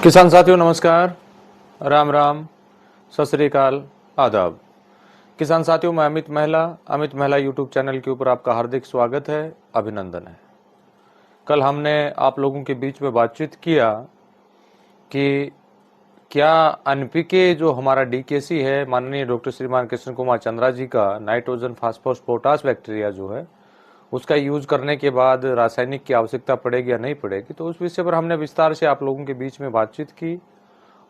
किसान साथियों नमस्कार, राम राम, सत श्री अकाल, आदाब। किसान साथियों, मैं अमित महिला यूट्यूब चैनल के ऊपर आपका हार्दिक स्वागत है, अभिनंदन है। कल हमने आप लोगों के बीच में बातचीत किया कि क्या एनपीके जो हमारा डीकेसी है, माननीय डॉक्टर श्रीमान कृष्ण कुमार चंद्रा जी का नाइट्रोजन फास्फोरस पोटास बैक्टीरिया जो है उसका यूज करने के बाद रासायनिक की आवश्यकता पड़ेगी या नहीं पड़ेगी, तो उस विषय पर हमने विस्तार से आप लोगों के बीच में बातचीत की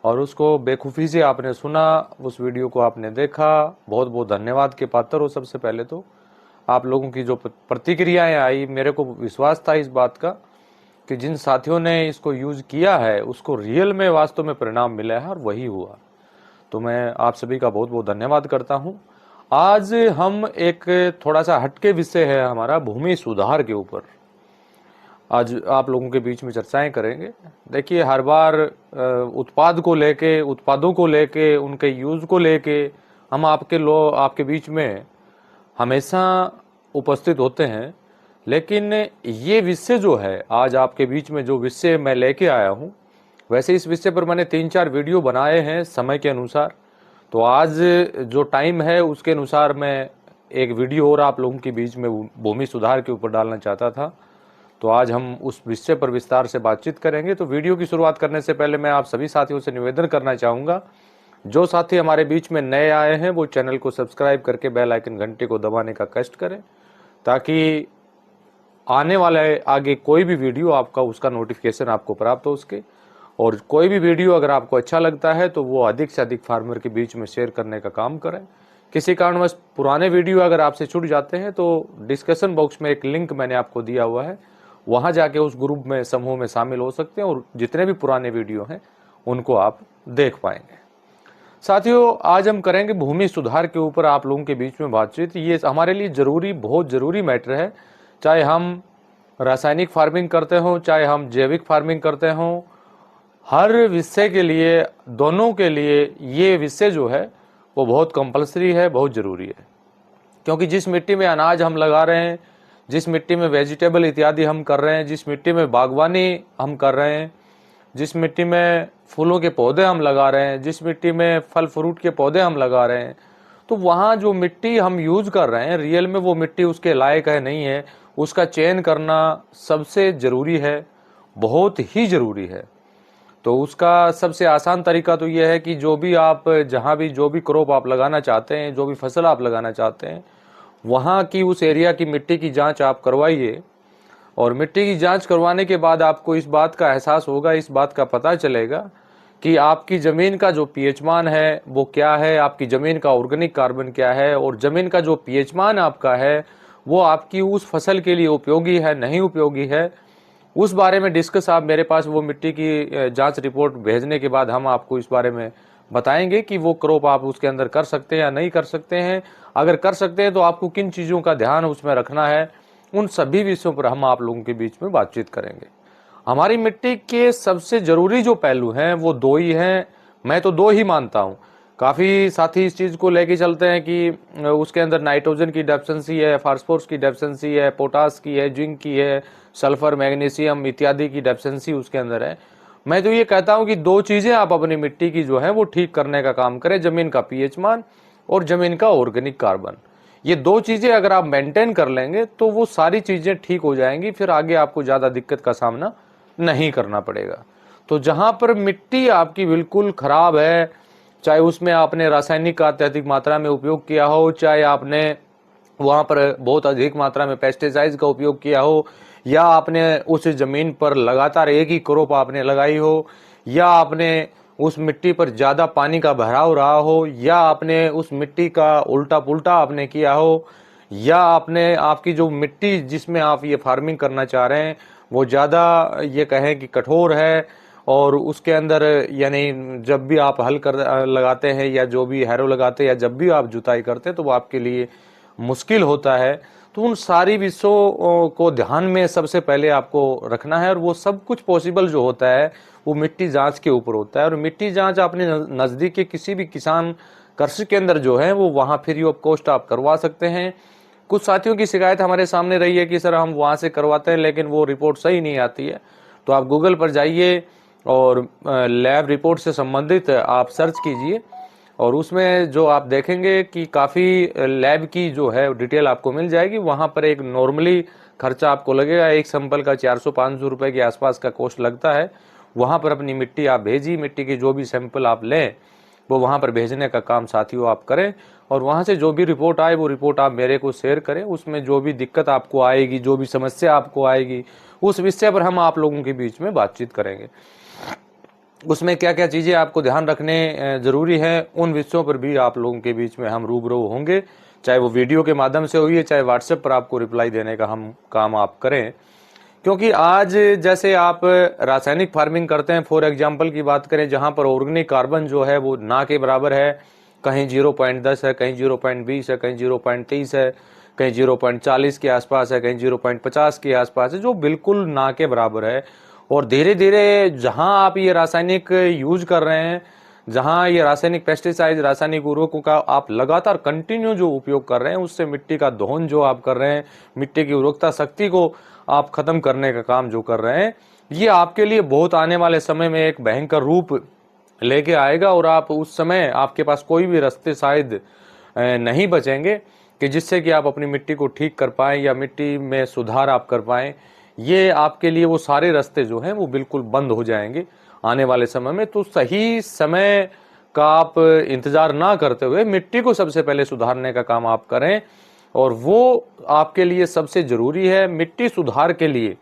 और उसको बेखूफी से आपने सुना, उस वीडियो को आपने देखा। बहुत बहुत धन्यवाद के पात्र हो। सबसे पहले तो आप लोगों की जो प्रतिक्रियाएं आई, मेरे को विश्वास था इस बात का कि जिन साथियों ने इसको यूज किया है उसको रियल में वास्तव में परिणाम मिला है और वही हुआ। तो मैं आप सभी का बहुत बहुत धन्यवाद करता हूं। आज हम एक थोड़ा सा हटके विषय है हमारा भूमि सुधार के ऊपर आज आप लोगों के बीच में चर्चाएं करेंगे। देखिए, हर बार उत्पादों को लेके उनके यूज को लेके हम आपके बीच में हमेशा उपस्थित होते हैं, लेकिन ये विषय जो है आज आपके बीच में जो विषय मैं लेके आया हूं, वैसे इस विषय पर मैंने 3-4 वीडियो बनाए हैं समय के अनुसार। तो आज जो टाइम है उसके अनुसार मैं एक वीडियो और आप लोगों के बीच में भूमि सुधार के ऊपर डालना चाहता था। तो आज हम उस विषय पर विस्तार से बातचीत करेंगे। तो वीडियो की शुरुआत करने से पहले मैं आप सभी साथियों से निवेदन करना चाहूँगा, जो साथी हमारे बीच में नए आए हैं वो चैनल को सब्सक्राइब करके बेल आइकन घंटे को दबाने का कष्ट करें, ताकि आने वाले आगे कोई भी वीडियो आपका उसका नोटिफिकेशन आपको प्राप्त हो उसके। और कोई भी वीडियो अगर आपको अच्छा लगता है तो वो अधिक से अधिक फार्मर के बीच में शेयर करने का काम करें। किसी कारणवश पुराने वीडियो अगर आपसे छूट जाते हैं तो डिस्कशन बॉक्स में एक लिंक मैंने आपको दिया हुआ है, वहां जाके उस ग्रुप में समूह में शामिल हो सकते हैं और जितने भी पुराने वीडियो हैं उनको आप देख पाएंगे। साथियों, आज हम करेंगे भूमि सुधार के ऊपर आप लोगों के बीच में बातचीत। ये हमारे लिए बहुत जरूरी मैटर है, चाहे हम रासायनिक फार्मिंग करते हो चाहे हम जैविक फार्मिंग करते हो। हर विषय के लिए, दोनों के लिए ये विषय जो है वो बहुत कंपलसरी है, बहुत जरूरी है। क्योंकि जिस मिट्टी में अनाज हम लगा रहे हैं, जिस मिट्टी में वेजिटेबल इत्यादि हम कर रहे हैं, जिस मिट्टी में बागवानी हम कर रहे हैं, जिस मिट्टी में फूलों के पौधे हम लगा रहे हैं, जिस मिट्टी में फल फ्रूट के पौधे हम लगा रहे हैं, तो वहाँ जो मिट्टी हम यूज कर रहे हैं रियल में वो मिट्टी उसके लायक है नहीं है, उसका चयन करना सबसे जरूरी है, बहुत ही जरूरी है। तो उसका सबसे आसान तरीका तो यह है कि जो भी क्रॉप आप लगाना चाहते हैं, जो भी फसल आप लगाना चाहते हैं, वहाँ की उस एरिया की मिट्टी की जांच आप करवाइए। और मिट्टी की जांच करवाने के बाद आपको इस बात का एहसास होगा, इस बात का पता चलेगा कि आपकी ज़मीन का जो पीएच मान है वो क्या है, आपकी ज़मीन का ऑर्गेनिक कार्बन क्या है, और ज़मीन का जो पीएच मान आपका है वो आपकी उस फसल के लिए उपयोगी है नहीं उपयोगी है, उस बारे में डिस्कस आप मेरे पास वो मिट्टी की जांच रिपोर्ट भेजने के बाद हम आपको इस बारे में बताएंगे कि वो क्रॉप आप उसके अंदर कर सकते हैं या नहीं कर सकते हैं। अगर कर सकते हैं तो आपको किन चीज़ों का ध्यान उसमें रखना है, उन सभी विषयों पर हम आप लोगों के बीच में बातचीत करेंगे। हमारी मिट्टी के सबसे जरूरी जो पहलू हैं वो दो ही हैं, मैं तो दो ही मानता हूँ। काफ़ी साथी इस चीज़ को लेके चलते हैं कि उसके अंदर नाइट्रोजन की डेफिशिएंसी है, फास्फोरस की डेफिशिएंसी है, पोटास की है, जिंक की है, सल्फर मैग्नीशियम इत्यादि की डेफिशिएंसी उसके अंदर है। मैं तो ये कहता हूँ कि दो चीज़ें आप अपनी मिट्टी की जो है वो ठीक करने का काम करें, ज़मीन का पीएच मान और ज़मीन का ऑर्गेनिक कार्बन। ये दो चीज़ें अगर आप मेंटेन कर लेंगे तो वो सारी चीज़ें ठीक हो जाएंगी, फिर आगे आपको ज़्यादा दिक्कत का सामना नहीं करना पड़ेगा। तो जहाँ पर मिट्टी आपकी बिल्कुल खराब है, चाहे उसमें आपने रासायनिक का अत्यधिक मात्रा में उपयोग किया हो, चाहे आपने वहाँ पर बहुत अधिक मात्रा में पेस्टिसाइड्स का उपयोग किया हो, या आपने उस जमीन पर लगातार एक ही क्रॉप आपने लगाई हो, या आपने उस मिट्टी पर ज़्यादा पानी का बहाव रहा हो, या आपने उस मिट्टी का उल्टा पुल्टा आपने किया हो, या आपने आपकी जो मिट्टी जिसमें आप ये फार्मिंग करना चाह रहे हैं वो ज़्यादा ये कहें कि कठोर है, और उसके अंदर यानी जब भी आप हल कर लगाते हैं या जो भी हैरो लगाते हैं या जब भी आप जुताई करते हैं तो वो आपके लिए मुश्किल होता है। तो उन सारी विषयों को ध्यान में सबसे पहले आपको रखना है, और वो सब कुछ पॉसिबल जो होता है वो मिट्टी जांच के ऊपर होता है। और मिट्टी जांच अपने नज़दीक के किसी भी किसान कृषि केंद्र जो है वो वहाँ फ्री ऑफ कॉस्ट आप करवा सकते हैं। कुछ साथियों की शिकायत हमारे सामने रही है कि सर हम वहाँ से करवाते हैं लेकिन वो रिपोर्ट सही नहीं आती है, तो आप गूगल पर जाइए, और लैब रिपोर्ट से संबंधित आप सर्च कीजिए और उसमें जो आप देखेंगे कि काफ़ी लैब की जो है डिटेल आपको मिल जाएगी। वहाँ पर एक नॉर्मली खर्चा आपको लगेगा, एक सैंपल का 400-500 रुपये के आसपास का कॉस्ट लगता है। वहाँ पर अपनी मिट्टी आप भेजिए, मिट्टी की जो भी सैंपल आप लें वो वहाँ पर भेजने का काम साथियों आप करें, और वहाँ से जो भी रिपोर्ट आए वो रिपोर्ट आप मेरे को शेयर करें। उसमें जो भी दिक्कत आपको आएगी, जो भी समस्या आपको आएगी, उस विषय पर हम आप लोगों के बीच में बातचीत करेंगे। उसमें क्या क्या चीज़ें आपको ध्यान रखने ज़रूरी है, उन विषयों पर भी आप लोगों के बीच में हम रूबरू होंगे, चाहे वो वीडियो के माध्यम से हुई है, चाहे व्हाट्सएप पर आपको रिप्लाई देने का हम काम आप करें। क्योंकि आज जैसे आप रासायनिक फार्मिंग करते हैं, फॉर एग्जांपल की बात करें, जहां पर ऑर्गेनिक कार्बन जो है वो ना के बराबर है, कहीं 0.10 है, कहीं 0.20 है, कहीं 0.30 है, कहीं 0.40 के आसपास है, कहीं 0.50 के आसपास है, जो बिल्कुल ना के बराबर है। और धीरे धीरे जहां आप ये रासायनिक यूज कर रहे हैं, जहां ये रासायनिक पेस्टिसाइड, रासायनिक उर्वरकों का आप लगातार कंटिन्यू जो उपयोग कर रहे हैं, उससे मिट्टी का दोहन जो आप कर रहे हैं, मिट्टी की उर्वरकता शक्ति को आप खत्म करने का काम जो कर रहे हैं, ये आपके लिए बहुत आने वाले समय में एक भयंकर रूप लेके आएगा। और आप उस समय आपके पास कोई भी रास्ते शायद नहीं बचेंगे कि जिससे कि आप अपनी मिट्टी को ठीक कर पाएं या मिट्टी में सुधार आप कर पाएं। ये आपके लिए वो सारे रास्ते जो हैं वो बिल्कुल बंद हो जाएंगे आने वाले समय में। तो सही समय का आप इंतजार ना करते हुए मिट्टी को सबसे पहले सुधारने का काम आप करें, और वो आपके लिए सबसे जरूरी है। मिट्टी सुधार के लिए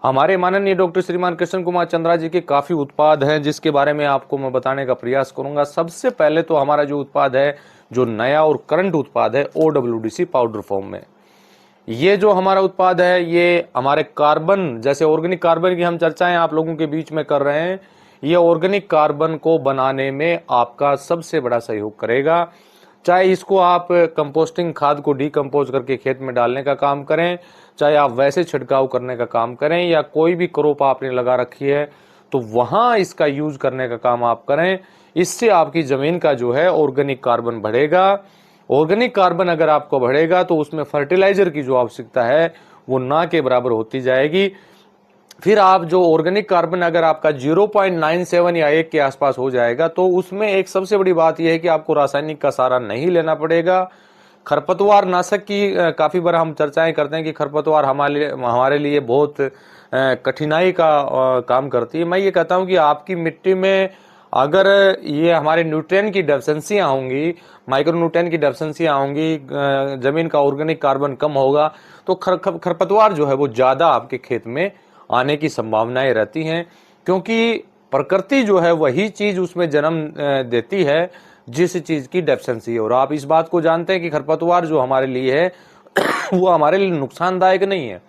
हमारे माननीय डॉक्टर श्रीमान कृष्ण कुमार चंद्रा जी के काफी उत्पाद हैं, जिसके बारे में आपको मैं बताने का प्रयास करूंगा। सबसे पहले तो हमारा जो उत्पाद है, जो नया और करंट उत्पाद है, OWDC पाउडर फॉर्म में, ये जो हमारा उत्पाद है, ये हमारे कार्बन, जैसे ऑर्गेनिक कार्बन की हम चर्चाएं आप लोगों के बीच में कर रहे हैं, ये ऑर्गेनिक कार्बन को बनाने में आपका सबसे बड़ा सहयोग करेगा। चाहे इसको आप कंपोस्टिंग खाद को डीकम्पोज करके खेत में डालने का काम करें, चाहे आप वैसे छिड़काव करने का काम करें, या कोई भी क्रॉप आपने लगा रखी है तो वहां इसका यूज करने का काम आप करें। इससे आपकी जमीन का जो है ऑर्गेनिक कार्बन बढ़ेगा। ऑर्गेनिक कार्बन अगर आपको बढ़ेगा तो उसमें फर्टिलाइजर की जो आवश्यकता है वो ना के बराबर होती जाएगी। फिर आप जो ऑर्गेनिक कार्बन अगर आपका 0.97 या 1 के आसपास हो जाएगा, तो उसमें एक सबसे बड़ी बात यह है कि आपको रासायनिक का सहारा नहीं लेना पड़ेगा। खरपतवार नाशक की काफी बार हम चर्चाएं करते हैं कि खरपतवार हमारे लिए बहुत कठिनाई का काम करती है। मैं ये कहता हूं कि आपकी मिट्टी में अगर ये हमारे न्यूट्रिएंट की डेफिशिएंसियां होंगी, माइक्रो न्यूट्रिएंट की डेफिशिएंसियां होंगी, जमीन का ऑर्गेनिक कार्बन कम होगा, तो खरपतवार जो है वो ज्यादा आपके खेत में आने की संभावनाएं रहती हैं। क्योंकि प्रकृति जो है वही चीज उसमें जन्म देती है जिस चीज की डेफिशिएंसी है। और आप इस बात को जानते हैं कि खरपतवार जो हमारे लिए है वो हमारे लिए नुकसानदायक नहीं है।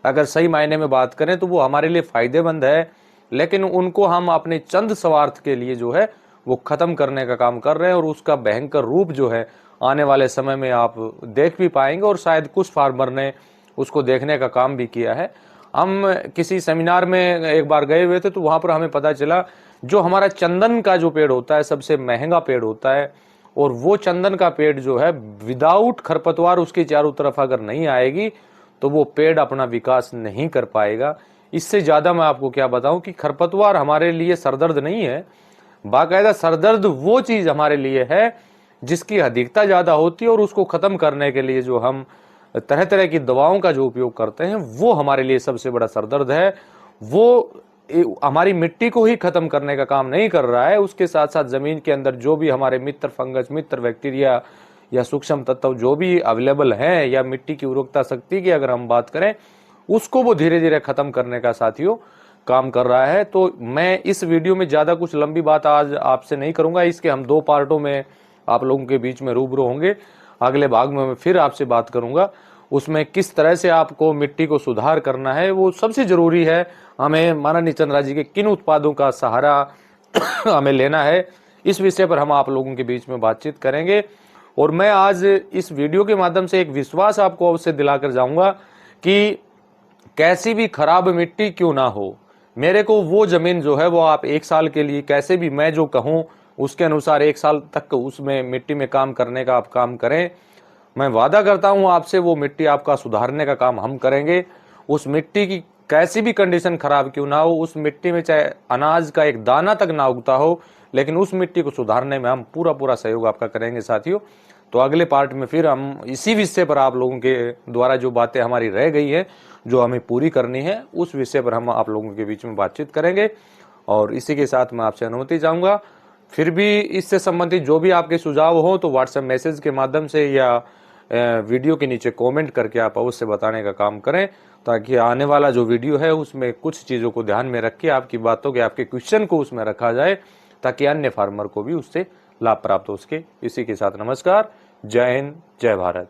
अगर सही मायने में बात करें तो वो हमारे लिए फायदेमंद है, लेकिन उनको हम अपने चंद स्वार्थ के लिए जो है वो खत्म करने का काम कर रहे हैं। और उसका भयंकर रूप जो है आने वाले समय में आप देख भी पाएंगे, और शायद कुछ फार्मर ने उसको देखने का काम भी किया है। हम किसी सेमिनार में एक बार गए हुए थे, तो वहां पर हमें पता चला जो हमारा चंदन का जो पेड़ होता है सबसे महंगा पेड़ होता है, और वो चंदन का पेड़ जो है विदाउट खरपतवार उसके चारों तरफ अगर नहीं आएगी तो वो पेड़ अपना विकास नहीं कर पाएगा। इससे ज्यादा मैं आपको क्या बताऊं कि खरपतवार हमारे लिए सरदर्द नहीं है, बाकायदा सरदर्द वो चीज हमारे लिए है जिसकी अधिकता ज्यादा होती है, और उसको खत्म करने के लिए जो हम तरह तरह की दवाओं का जो उपयोग करते हैं वो हमारे लिए सबसे बड़ा सरदर्द है। वो हमारी मिट्टी को ही खत्म करने का काम नहीं कर रहा है, उसके साथ साथ जमीन के अंदर जो भी हमारे मित्र फंगस, मित्र बैक्टीरिया या सूक्ष्म तत्व जो भी अवेलेबल हैं, या मिट्टी की उर्वरकता शक्ति की अगर हम बात करें, उसको वो धीरे धीरे खत्म करने का साथियों काम कर रहा है। तो मैं इस वीडियो में ज्यादा कुछ लंबी बात आज आपसे नहीं करूंगा, इसके हम 2 पार्टों में आप लोगों के बीच में रूबरू होंगे। अगले भाग में मैं फिर आपसे बात करूंगा, उसमें किस तरह से आपको मिट्टी को सुधार करना है, वो सबसे जरूरी है। हमें माननीय चंद्रा जी के किन उत्पादों का सहारा हमें लेना है, इस विषय पर हम आप लोगों के बीच में बातचीत करेंगे। और मैं आज इस वीडियो के माध्यम से एक विश्वास आपको अवश्य दिलाकर जाऊंगा कि कैसी भी खराब मिट्टी क्यों ना हो, मेरे को वो जमीन जो है वो आप 1 साल के लिए कैसे भी मैं जो कहूं उसके अनुसार 1 साल तक उसमें मिट्टी में काम करने का आप काम करें। मैं वादा करता हूं आपसे, वो मिट्टी आपका सुधारने का काम हम करेंगे। उस मिट्टी की कैसी भी कंडीशन खराब क्यों ना हो, उस मिट्टी में चाहे अनाज का एक दाना तक ना उगता हो, लेकिन उस मिट्टी को सुधारने में हम पूरा पूरा सहयोग आपका करेंगे साथियों। तो अगले पार्ट में फिर हम इसी विषय पर, आप लोगों के द्वारा जो बातें हमारी रह गई है, जो हमें पूरी करनी है, उस विषय पर हम आप लोगों के बीच में बातचीत करेंगे। और इसी के साथ मैं आपसे अनुमति चाहूंगा। फिर भी इससे संबंधित जो भी आपके सुझाव हो तो व्हाट्सएप मैसेज के माध्यम से या वीडियो के नीचे कमेंट करके आप अवश्य बताने का काम करें, ताकि आने वाला जो वीडियो है उसमें कुछ चीज़ों को ध्यान में रख के आपकी बातों के, आपके क्वेश्चन को उसमें रखा जाए, ताकि अन्य फार्मर को भी उससे लाभ प्राप्त हो सके। इसी के साथ नमस्कार, जय हिंद, जय भारत।